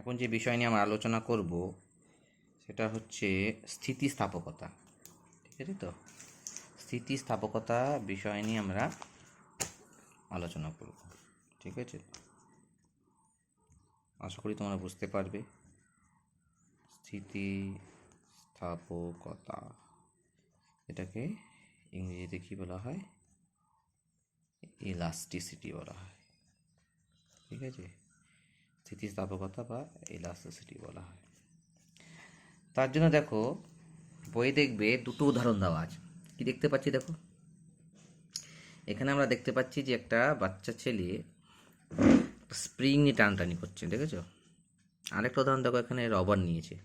এখন যে বিষয় নিয়ে আমরা আলোচনা করব সেটা হচ্ছে স্থিতিস্থাপকতা। ঠিক আছে, তো স্থিতিস্থাপকতা বিষয় নিয়ে আমরা আলোচনা করব। ঠিক আছে, আশা করি তোমরা বুঝতে পারবে। স্থিতিস্থাপকতা, এটাকে ইংরেজিতে কী বলা হয়? ইলাস্টিসিটি বলা হয়। ঠিক আছে, স্থিতিস্থাপকতা বা ইলাস্টিসিটি বলা হয়। তার জন্য দেখো, বই দেখবে দুটো উদাহরণ দেওয়া আছে। কি দেখতে পাচ্ছি দেখো, এখানে আমরা দেখতে পাচ্ছি যে একটা বাচ্চা ছেলে স্প্রিং নিয়ে টানাটানি করছে, দেখেছো? আরেকটা উদাহরণ দেখো, এখানে রবার নিয়েছে,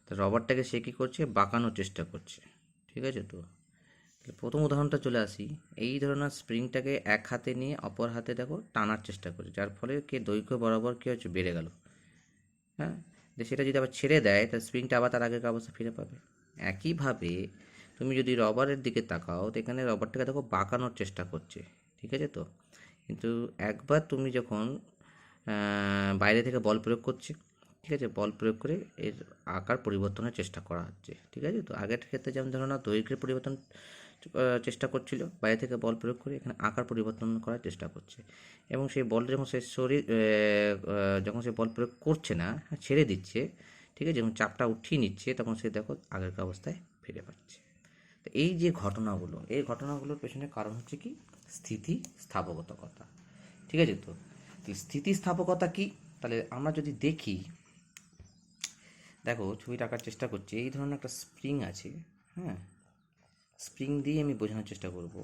তো রবারটাকে সে কী করছে? বাঁকানোর চেষ্টা করছে। ঠিক আছে, তো প্রথম উদাহরণটা চলে আসি। এই ধরনের স্প্রিংটাকে এক হাতে নিয়ে অপর হাতে দেখো টানার চেষ্টা করছে, যার ফলে দৈর্ঘ্য বরাবর কী হচ্ছে? বেড়ে গেল। হ্যাঁ, যে সেটা যদি আবার ছেড়ে দেয় তাহলে স্প্রিংটা আবার তার আগের অবস্থা ফিরে পাবে। একইভাবে তুমি যদি রবারের দিকে তাকাও, তো এখানে রবারটাকে দেখো বাঁকানোর চেষ্টা করছে। ঠিক আছে, তো কিন্তু একবার তুমি যখন বাইরে থেকে বল প্রয়োগ করছে, ঠিক আছে, বল প্রয়োগ করে এর আকার পরিবর্তনের চেষ্টা করা হচ্ছে। ঠিক আছে, তো আগের ক্ষেত্রে যেমন ধরো না দৈর্ঘ্যের পরিবর্তন চেষ্টা করছিল, বাইরে থেকে বল প্রয়োগ করে এখানে আকার পরিবর্তন করার চেষ্টা করছে। এবং সেই বলটা যখন সে যখন সে বল প্রয়োগ করছে না, ছেড়ে দিচ্ছে, ঠিক আছে, যখন চাপটা উঠিয়ে নিচ্ছে, তখন সে দেখো আগেরকার অবস্থায় ফিরে পাচ্ছে। তো এই যে ঘটনাগুলো, এই ঘটনাগুলোর পেছনে কারণ হচ্ছে কি? স্থিতিস্থাপকতা। ঠিক আছে, তো স্থিতিস্থাপকতা কি? তাহলে আমরা যদি দেখি, দেখো ছবিটা আঁকার চেষ্টা করছি। এই ধরনের একটা স্প্রিং আছে, হ্যাঁ, স্প্রিং দিয়ে আমি বোঝানোর চেষ্টা করব।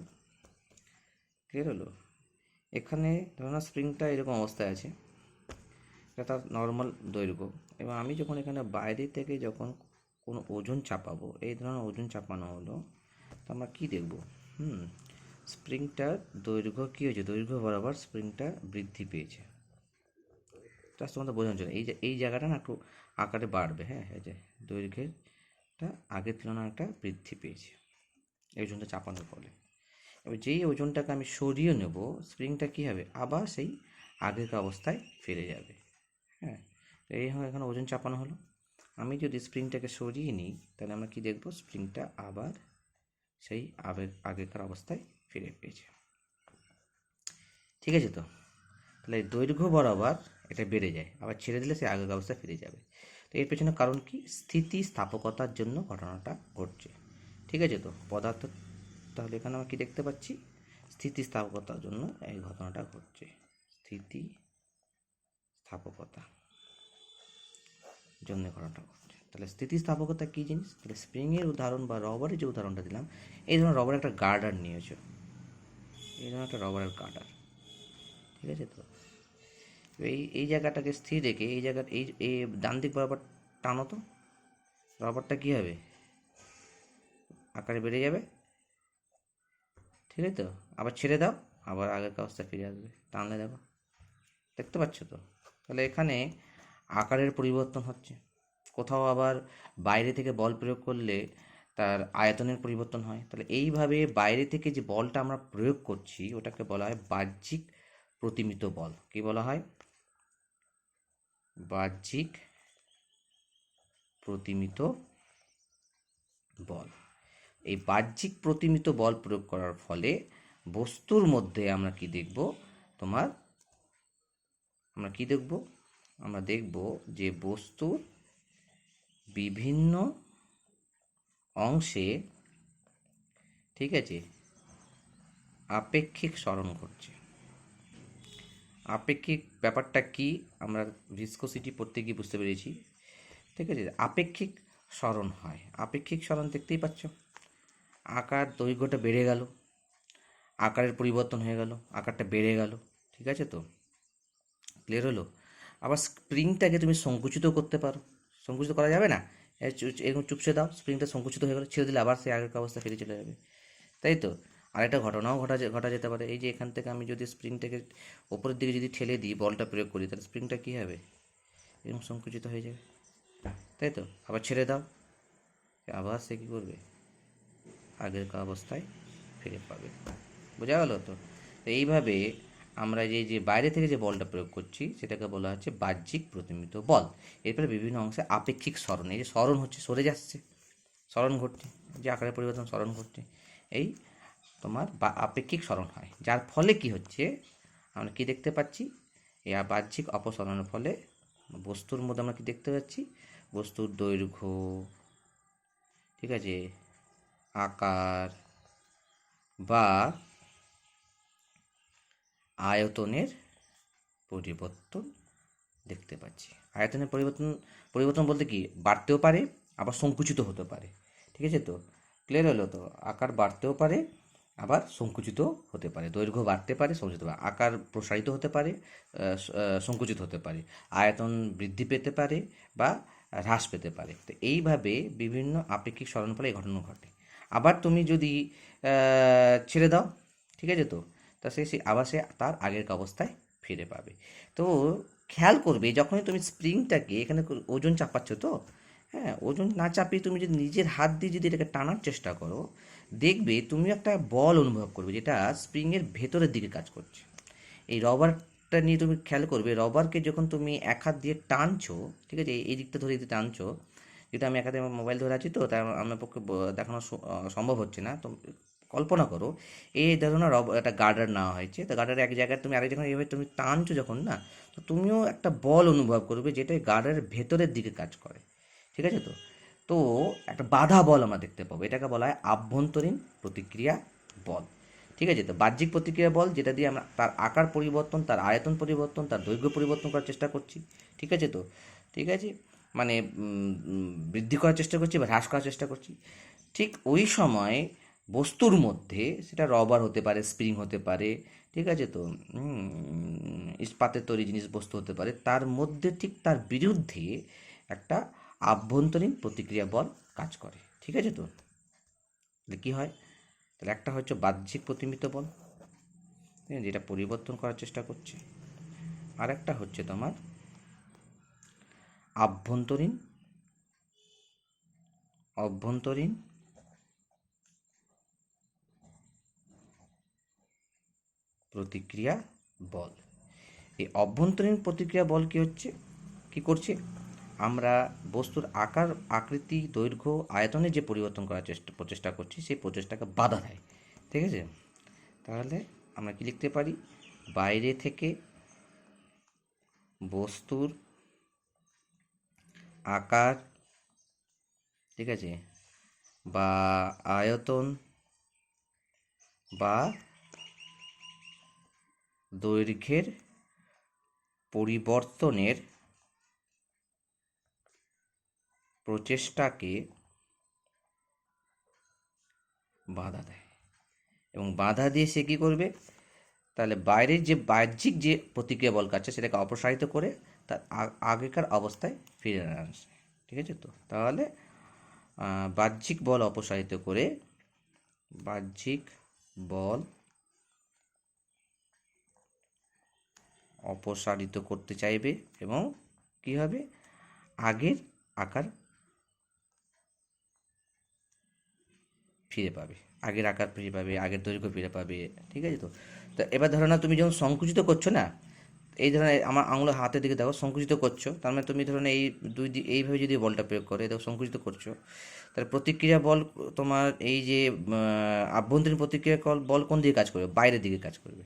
ক্লিয়ার হলো? এখানে ধরো স্প্রিংটা এরকম অবস্থায় আছে, এটা তার নর্মাল দৈর্ঘ্য, এবং আমি যখন এখানে বাইরে থেকে যখন কোনো ওজন চাপাবো, এই ধরনের ওজন চাপানো হলো, তো আমরা কী দেখব? স্প্রিংটার দৈর্ঘ্য কী হয়েছে? দৈর্ঘ্য বরাবর স্প্রিংটা বৃদ্ধি পেয়েছে। জাস্ট তোমাদের বোঝানোর জন্য এই জায়গাটা না একটু আকারে বাড়বে। হ্যাঁ, এই যে দৈর্ঘ্যটা আগের তুলনায় একটা বৃদ্ধি পেয়েছে এই ওজনটা চাপানোর ফলে। এবার যেই ওজনটাকে আমি সরিয়ে নেব, স্প্রিংটা কী হবে? আবার সেই আগের অবস্থায় ফিরে যাবে। হ্যাঁ, এই হয় এখানে ওজন চাপানো হলো। আমি যদি স্প্রিংটাকে সরিয়ে নিই, তাহলে আমরা কি দেখব? স্প্রিংটা আবার সেই আগেকার অবস্থায় ফিরে পেয়েছে। ঠিক আছে, তো তাহলে দৈর্ঘ্য বরাবর এটা বেড়ে যায়, আবার ছেড়ে দিলে সে আগের অবস্থায় ফিরে যাবে। তো এর পেছনে কারণ কি? স্থিতিস্থাপকতার জন্য ঘটনাটা ঘটছে। ঠিক আছে, তো পদার্থ, তাহলে এখানে আমরা কি দেখতে পাচ্ছি? স্থিতিস্থাপকতার জন্য এই ঘটনাটা ঘটছে। স্থিতিস্থাপকতা জন্য ঘটনাটা ঘটছে। তাহলে স্থিতিস্থাপকতা কী জিনিস? তাহলে স্প্রিংয়ের উদাহরণ বা রবারের যে উদাহরণটা দিলাম, এই ধরনের রবারের একটা গার্ডার নিয়েছো, এই ধরনের একটা রবারের গার্ডার। ঠিক আছে, তো এই জায়গাটাকে স্থির রেখে এই জায়গার এই ডান দিক বরাবর টানো, তো রবারটা কী হবে? আকারে বেড়ে যাবে। ঠিক আছে, তো আবার ছেড়ে দাও, আবার আগের অবস্থা ফিরে আসবে। টানলে দেখো, দেখতে পাচ্ছ তো? তাহলে এখানে আকারের পরিবর্তন হচ্ছে। কোথাও আবার বাইরে থেকে বল প্রয়োগ করলে তার আয়তনের পরিবর্তন হয়। তাহলে এইভাবে বাইরে থেকে যে বলটা আমরা প্রয়োগ করছি, ওটাকে বলা হয় বাহ্যিক প্রতিমিত বল। কি বলা হয়? বাহ্যিক প্রতিমিত বল। এই বাহ্যিক প্রতিমিত বল প্রয়োগ করার ফলে বস্তুর মধ্যে আমরা কি দেখব? আমরা কি দেখব? আমরা দেখব যে বস্তুর বিভিন্ন অংশে, ঠিক আছে, আপেক্ষিক সরণ ঘটছে। আপেক্ষিক ব্যাপারটা কি? আমরা ভিসকোসিটি পড়তে গিয়ে বুঝতে পেরেছি। ঠিক আছে, আপেক্ষিক সরণ হয়। আপেক্ষিক সরণ দেখতেই পাচ্ছ, আকার দৈর্ঘ্যটা বেড়ে গেল, আকারের পরিবর্তন হয়ে গেল, আকারটা বেড়ে গেল। ঠিক আছে, তো ক্লিয়ার হলো? আবার স্প্রিংটাকে তুমি সংকুচিত করতে পারো। সংকুচিত করা যাবে না? এরকম চুপসে দাও, স্প্রিংটা সংকুচিত হয়ে গেলো, ছেড়ে দিলে আবার সেই আগের অবস্থা ফিরে চলে যাবে। তাই তো? আরেকটা ঘটনাও ঘটা যেতে পারে। এই যে এখান থেকে আমি যদি স্প্রিংটাকে ওপরের দিকে যদি ঠেলে দিই, বলটা প্রয়োগ করি, তাহলে স্প্রিংটা কী হবে? এরকম সংকুচিত হয়ে যাবে। তাই তো? আবার ছেড়ে দাও, আবার সে কী করবে? আগের অবস্থায় ফিরে পাবে। বোঝা গেল তো? এইভাবে আমরা যে বাইরে থেকে যে বলটা প্রয়োগ করছি সেটাকে বলা হচ্ছে বাহ্যিক প্রতিমিত বল। এরপরে বিভিন্ন অংশে আপেক্ষিক সরণ, এই যে সরণ হচ্ছে, সরে যাচ্ছে, সরণ ঘটছে, যে আকারের পরিবর্তন সরণ ঘটছে, এই তোমার আপেক্ষিক সরণ হয়, যার ফলে কি হচ্ছে আমরা কি দেখতে পাচ্ছি, এই বাহ্যিক অপসরণের ফলে বস্তুর মধ্যে আমরা কি দেখতে পাচ্ছি, বস্তুর দৈর্ঘ্য, ঠিক আছে, আকার বা আয়তনের পরিবর্তন দেখতে পাচ্ছি। আয়তনের পরিবর্তন, পরিবর্তন বলতে কি, বাড়তেও পারে আবার সংকুচিত হতে পারে, ঠিক আছে তো, ক্লিয়ার হলো তো, আকার বাড়তেও পারে আবার সংকুচিত হতে পারে, দৈর্ঘ্য বাড়তে পারে, সংকুচিত হতে পারে, আকার প্রসারিত হতে পারে, সংকুচিত হতে পারে, আয়তন বৃদ্ধি পেতে পারে বা হ্রাস পেতে পারে। তো এইভাবে বিভিন্ন আপেক্ষিক সরণের ফলে এই ঘটনা ঘটে। আবার তুমি যদি ছেড়ে দাও, ঠিক আছে তো, তা সে আবার সে তার আগের অবস্থায় ফিরে পাবে। তো খেয়াল করবে যখনই তুমি স্প্রিংটাকে এখানে ওজন চাপাচ্ছ, তো হ্যাঁ, ওজন না চাপিয়ে তুমি যদি নিজের হাত দিয়ে যদি এটাকে টানার চেষ্টা করো, দেখবে তুমি একটা বল অনুভব করবে যেটা স্প্রিংয়ের ভেতরের দিকে কাজ করছে। এই রবারটা নিয়ে তুমি খেয়াল করবে, রবারকে যখন তুমি এক হাত দিয়ে টানছো, ঠিক আছে, এই দিকটা ধরে যদি টানছো, যেটা আমি এক হাতে মোবাইল ধরে আছি, তো তাই আমার পক্ষে দেখানো সম্ভব হচ্ছে না, তো কল্পনা করো এই ধরনের একটা গার্ডার নেওয়া হয়েছে, তো গার্ডার এক জায়গায় তুমি আরেক জায়গায় এইভাবে তুমি টানছো যখন না, তো তুমিও একটা বল অনুভব করবে যেটা গার্ডারের ভেতরের দিকে কাজ করে, ঠিক আছে তো। তো একটা বাধা বল আমরা দেখতে পাবো, এটাকে বলা হয় আভ্যন্তরীণ প্রতিক্রিয়া বল, ঠিক আছে তো। বাহ্যিক প্রতিক্রিয়া বল যেটা দিয়ে আমরা তার আকার পরিবর্তন, তার আয়তন পরিবর্তন, তার দৈর্ঘ্য পরিবর্তন করার চেষ্টা করছি, ঠিক আছে তো, ঠিক আছে, মানে বৃদ্ধি করার চেষ্টা করছি বা হ্রাস করার চেষ্টা করছি। ঠিক ওই সময় বস্তুর মধ্যে, সেটা রবার হতে পারে, স্প্রিং হতে পারে, ঠিক আছে তো, ইস্পাতের তৈরি জিনিস বস্তু হতে পারে, তার মধ্যে ঠিক তার বিরুদ্ধে একটা আভ্যন্তরীণ প্রতিক্রিয়া বল কাজ করে, ঠিক আছে তো। তাহলে কী হয়, তাহলে একটা হচ্ছে বাহ্যিক প্রতিমিত বল, যেটা পরিবর্তন করার চেষ্টা করছে, আর একটা হচ্ছে তোমার আভ্যন্তরীণ অভ্যন্তরীণ প্রতিক্রিয়া বল। এই অভ্যন্তরীণ প্রতিক্রিয়া বল কি হচ্ছে, কি করছে, আমরা বস্তুর আকার, আকৃতি, দৈর্ঘ্য, আয়তনে যে পরিবর্তন করার প্রচেষ্টা করছি, সেই প্রচেষ্টাকে বাধা দেয়, ঠিক আছে। তাহলে আমরা কি লিখতে পারি, বাইরে থেকে বস্তুর আকার, ঠিক আছে, বা আয়তন বা দৈর্ঘ্যের পরিবর্তনের প্রচেষ্টাকে বাধা দেয়, এবং বাধা দিয়ে সে কী করবে, তাহলে বাইরের যে বাহ্যিক যে প্রতিক্রিয়া বল কাছে সেটাকে অপসারিত করে তার আগেকার অবস্থায় ফিরে আনছে, ঠিক আছে তো। তাহলে বাহ্যিক বল অপসারিত করে, বাহ্যিক বল অপসারিত করতে চাইবে এবং কি হবে, আগের আকার ফিরে পাবে, আগের আকার ফিরে পাবে, আগের দৈর্ঘ্য ফিরে পাবে, ঠিক আছে তো। তো এবার ধরো না, তুমি যখন সংকুচিত করছো না, এই ধরনের আমার আঙুল হাতের দিকে দেখো, সংকুচিত করছো, তার মানে তুমি ধরো এই এইভাবে যদি বলটা প্রয়োগ করে দেখো সংকুচিত করছো, তাহলে প্রতিক্রিয়া বল তোমার এই যে আভ্যন্তরীণ প্রতিক্রিয়া বল কোন দিকে কাজ করবে, বাইরের দিকে কাজ করবে,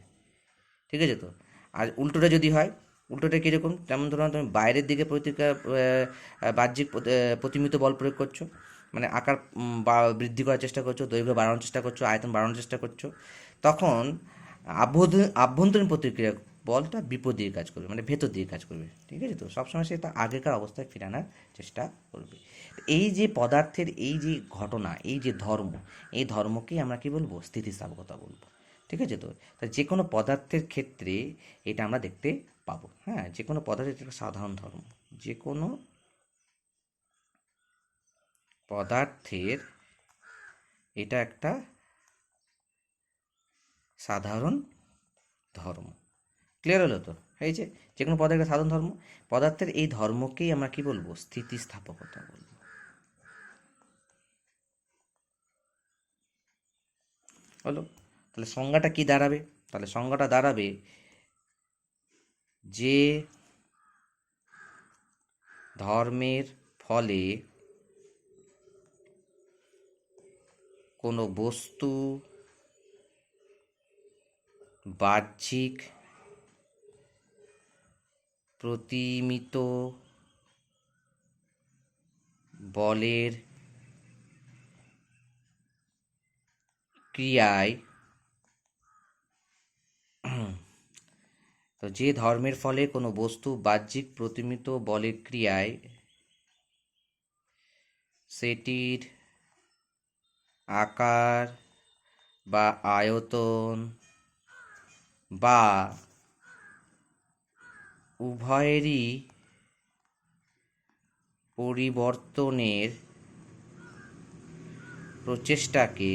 ঠিক আছে তো। আর উল্টোটা যদি হয়, উল্টোটা কীরকম, যেমন ধরো তুমি বাইরের দিকে প্রতিক্রিয়া বাহ্যিক প্রতিমিত বল প্রয়োগ করছো, মানে আকার বা বৃদ্ধি করার চেষ্টা করছো, দৈর্ঘ্য বাড়ানোর চেষ্টা করছো, আয়তন বাড়ানোর চেষ্টা করছো, তখন আভ্যন্তরীণ প্রতিক্রিয়া বলটা বিপরীত দিকে কাজ করবে, মানে ভেতর দিকে কাজ করবে, ঠিক আছে তো। সবসময় সে তার আগেকার অবস্থায় ফিরে আনার চেষ্টা করবে। এই যে পদার্থের এই যে ঘটনা, এই যে ধর্ম, এই ধর্মকেই আমরা কি বলবো, স্থিতিস্থাপকতা বলবো, ঠিক আছে তো। তা যে কোনো পদার্থের ক্ষেত্রে এটা আমরা দেখতে পাবো, হ্যাঁ, যে কোনো পদার্থের একটা সাধারণ ধর্ম, যে কোনো পদার্থের এটা একটা সাধারণ ধর্ম, ক্লিয়ার হলো তো, এই যে কোনো পদার্থের একটা সাধারণ ধর্ম, পদার্থের এই ধর্মকেই আমরা কি বলবো, স্থিতিস্থাপকতা বলবো। হলো, তাহলে সংজ্ঞাটা কি দাঁড়াবে, তাহলে সংজ্ঞাটা দাঁড়াবে যে ধর্মের ফলে কোনো বস্তু বাহ্যিক প্রতিমিত বলের ক্রিয়ায়, তো যে ধর্মের ফলে কোনো বস্তু বাহ্যিক প্রতিমিত বলের ক্রিয়ায় সেটির আকার বা আয়তন বা উভয়েরই পরিবর্তনের প্রচেষ্টাকে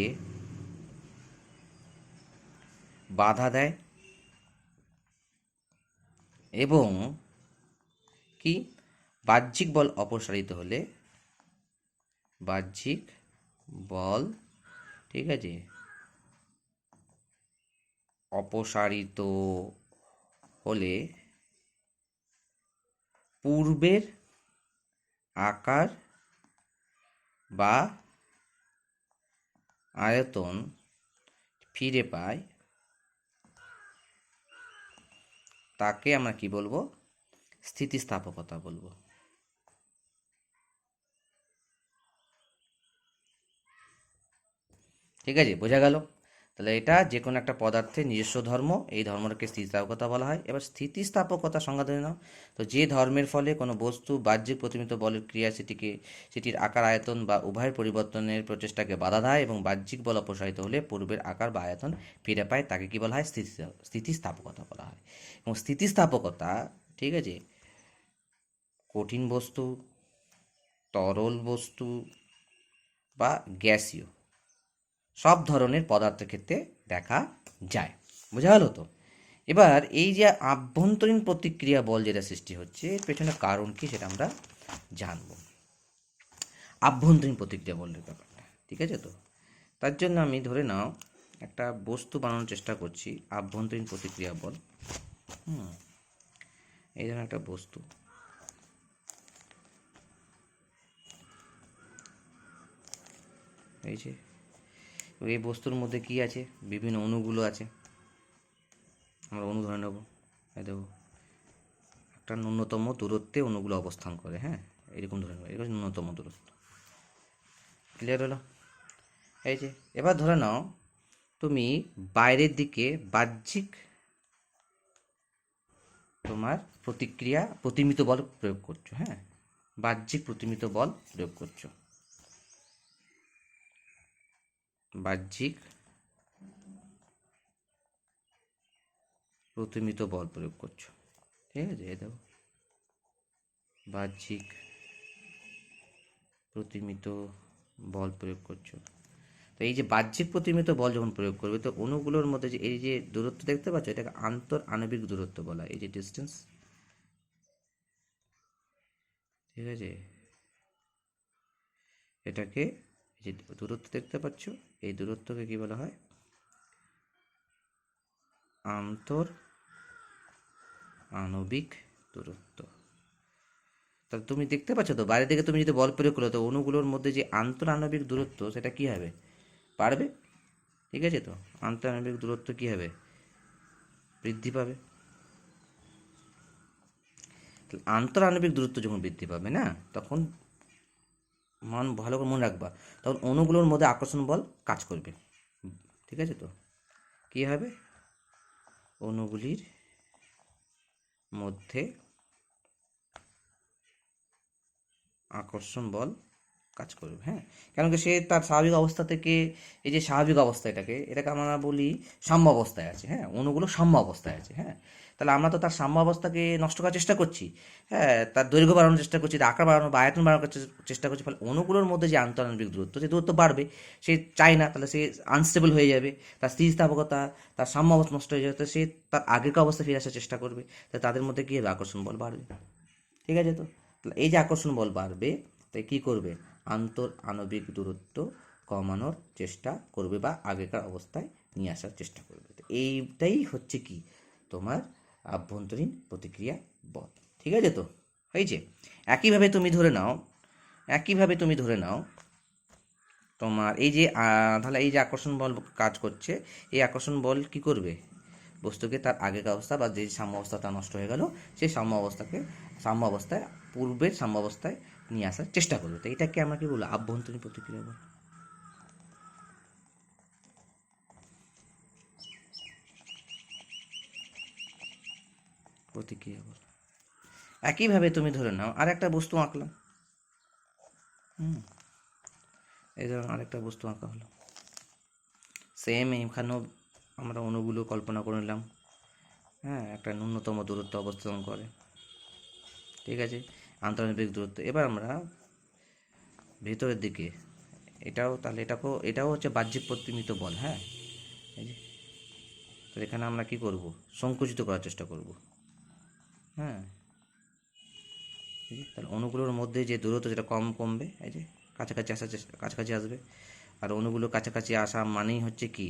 বাধা দেয় এবং কি বাহ্যিক বল অপসারিত হলে বাহ্যিক বল, ঠিক আছে, অপসারিত হলে পূর্বের আকার বা আয়তন ফিরে পায়, তাকে আমরা কি বলবো? স্থিতিস্থাপকতা বলবো। ঠিক আছে, বোঝা গেল? তাহলে এটা যে কোনো একটা পদার্থের নিজস্ব ধর্ম, এই ধর্মটাকে স্থিতিস্থাপকতা বলা হয়। এবার স্থিতিস্থাপকতা সংজ্ঞা ধরে নাও। তো যে ধর্মের ফলে কোনো বস্তু বাহ্যিক প্রতিমিত বলের ক্রিয়া সেটির আকার আয়তন বা উভয়ের পরিবর্তনের প্রচেষ্টাকে বাধা দেয় এবং বাহ্যিক বল অপসারিত হলে পূর্বের আকার বা আয়তন ফিরে পায়, তাকে কি বলা হয়? স্থিতিস্থাপকতা বলা হয়। এবং স্থিতিস্থাপকতা, ঠিক আছে, কঠিন বস্তু, তরল বস্তু বা গ্যাসীয় সব ধরনের পদার্থের ক্ষেত্রে দেখা যায়। বোঝা গেল তো? এবার এই যে আভ্যন্তরীণ প্রতিক্রিয়া বল যেটা সৃষ্টি হচ্ছে, এর পেছনে কারণ কি সেটা আমরা জানব। আভ্যন্তরীণ প্রতিক্রিয়া বলের ব্যাপারটা, ঠিক আছে তো? তার জন্য আমি ধরে নাও একটা বস্তু বানানোর চেষ্টা করছি, আভ্যন্তরীণ প্রতিক্রিয়া বল। এই ধরনের একটা বস্তু, এই যে এই বস্তুর মধ্যে কি আছে? বিভিন্ন অণুগুলো আছে। আমরা অণু ধরে নেব। এই দেখো, একটা ন্যূনতম দূরত্বে অণুগুলো অবস্থান করে, হ্যাঁ, এরকম ধরে নেব, এরকম ন্যূনতম দূরত্ব। ক্লিয়ার হলো? এই যে এবার ধরে নাও তুমি বাইরের দিকে বাহ্যিক তোমার প্রতিমিত বল প্রয়োগ করছো, হ্যাঁ, বাহ্যিক প্রতিমিত বল প্রয়োগ করছো, বাহ্যিক প্রতিমিত বল প্রয়োগ করছো, ঠিক আছে? এই দেখো, বাহ্যিক প্রতিমিত বল প্রয়োগ করছো। তো এই যে বাহ্যিক প্রতিমিত বল যখন প্রয়োগ করবে, তো অণুগুলোর মধ্যে যে এই যে দূরত্ব দেখতে পাচ্ছ, এটাকে আন্তর আণবিক দূরত্ব বলা হয়, এই যে ডিস্টেন্স, ঠিক আছে? এটাকে যে দূরত্ব দেখতে পাচ্ছ, এই দূরত্বকে কি বলা হয়? আন্তর আণবিক দূরত্ব। তাহলে তুমি দেখতে পাচ্ছ তো, বাইরে থেকে তুমি যদি বল প্রয়োগ করো, তো অণুগুলোর মধ্যে যে আন্তর আণবিক দূরত্ব সেটা কি হবে? বাড়বে, ঠিক আছে তো? আন্তর আণবিক দূরত্ব কি হবে? বৃদ্ধি পাবে। আন্তর আণবিক দূরত্ব যখন বৃদ্ধি পাবে না, তখন ভালো করে মনে রাখবা, তখন অণুগুলোর মধ্যে আকর্ষণ বল কাজ করবে, ঠিক আছে তো? কি হবে? অণুগুলির মধ্যে আকর্ষণ বল কাজ করবে, হ্যাঁ। কেন কি? সে তার স্বাভাবিক অবস্থা থেকে, এই যে স্বাভাবিক অবস্থা, এটাকে আমরা বলি সাম্য অবস্থায় আছে, হ্যাঁ, অণুগুলো সাম্য অবস্থায় আছে, হ্যাঁ। তাহলে আমরা তো তার সাম্য অবস্থাকে নষ্ট করার চেষ্টা করছি, হ্যাঁ, তার দৈর্ঘ্য বাড়ানোর চেষ্টা করছি, তার আকার বাড়ানো বা আয়তন বাড়ানোর চেষ্টা করছি। ফলে অণুগুলোর মধ্যে যে আন্তঃআণবিক দূরত্ব, সে দূরত্ব বাড়বে, সে চায় না, তাহলে সে আনস্টেবল হয়ে যাবে, তার স্থিতিস্থাপকতা, তার সাম্য অবস্থা নষ্ট হয়ে যাবে, তো সে তার আগেকার অবস্থা ফিরে আসার চেষ্টা করবে। তাই তাদের মধ্যে কী হবে? আকর্ষণ বল বাড়বে, ঠিক আছে তো? তাহলে এই যে আকর্ষণ বল বাড়বে, তাই কী করবে? আন্তর আণবিক দূরত্ব কমানোর চেষ্টা করবে বা আগেকার অবস্থায় নিয়ে আসার চেষ্টা করবে। তো এইটাই হচ্ছে কি তোমার আভ্যন্তরীণ প্রতিক্রিয়া বল। ঠিক আছে তো, হয়েছে। একইভাবে তুমি ধরে নাও তোমার এই যে তাহলে এই যে আকর্ষণ বল কাজ করছে, এই আকর্ষণ বল কি করবে, বস্তুকে তার আগেকার অবস্থা বা যে সাম্য অবস্থাটা নষ্ট হয়ে গেল সেই সাম্য অবস্থায় পূর্বের সাম্য অবস্থায় নিয়ে আসার চেষ্টা করবে। তো এটাকে আমরা কি বলবো, আভ্যন্তরীণ প্রতিক্রিয়া বল। প্রতিক্রিয়া বল। একইভাবে তুমি ধরে নাও আর একটা বস্তু আঁকলাম, এই ধরুন আরেকটা বস্তু আঁকা হলো, সেম এখানেও আমরা অণুগুলো কল্পনা করে নিলাম, হ্যাঁ, একটা ন্যূনতম দূরত্ব অবস্থান করে, ঠিক আছে, আন্তঃনাণবিক দূরত্ব। এবার আমরা ভেতরের দিকে, এটাও হচ্ছে বাহ্যিক প্রতিমিত বল, হ্যাঁ, এই যে, তো এখানে আমরা কি করব, সংকুচিত করার চেষ্টা করব, হ্যাঁ, তাহলে অণুগুলোর মধ্যে যে দূরত্ব যেটা কমবে, এই যে কাছাকাছি আসবে। আর অণুগুলো কাছাকাছি আসা মানেই হচ্ছে কি,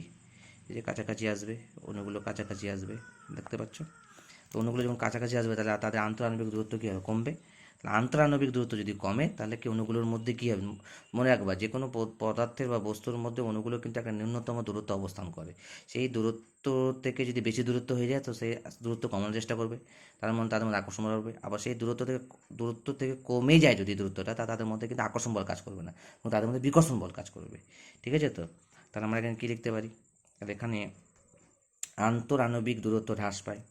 এই যে কাছাকাছি আসবে, অণুগুলো কাছাকাছি আসবে, দেখতে পাচ্ছ। তো অণুগুলো যখন কাছাকাছি আসবে তাহলে তাদের আন্তঃআণবিক দূরত্ব কী হবে, কমবে। আন্তঃআণবিক দূরত্ব যদি কমে তাহলে কি অণুগুলোর মধ্যে কী হবে, মনে রাখবা যে কোনো পদার্থের বা বস্তুর মধ্যে অণুগুলো কিন্তু একটা ন্যূনতম দূরত্ব অবস্থান করে। সেই দূরত্ব থেকে যদি বেশি দূরত্ব হয়ে যায় তো সেই দূরত্ব কমানোর চেষ্টা করবে, তাদের মধ্যে আকর্ষণ বল হবে। আবার সেই দূরত্ব থেকে কমে যায় যদি দূরত্বটা, তাদের মধ্যে কিন্তু আকর্ষণ বল কাজ করবে না, এবং তাদের মধ্যে বিকর্ষণ বল কাজ করবে। ঠিক আছে তো, তাহলে আমরা এখানে কী লিখতে পারি, তাহলে এখানে আন্তঃআণবিক দূরত্ব হ্রাস পায়।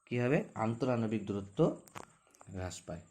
কী হবে, আন্তঃআণবিক দূরত্ব হ্রাস পায়।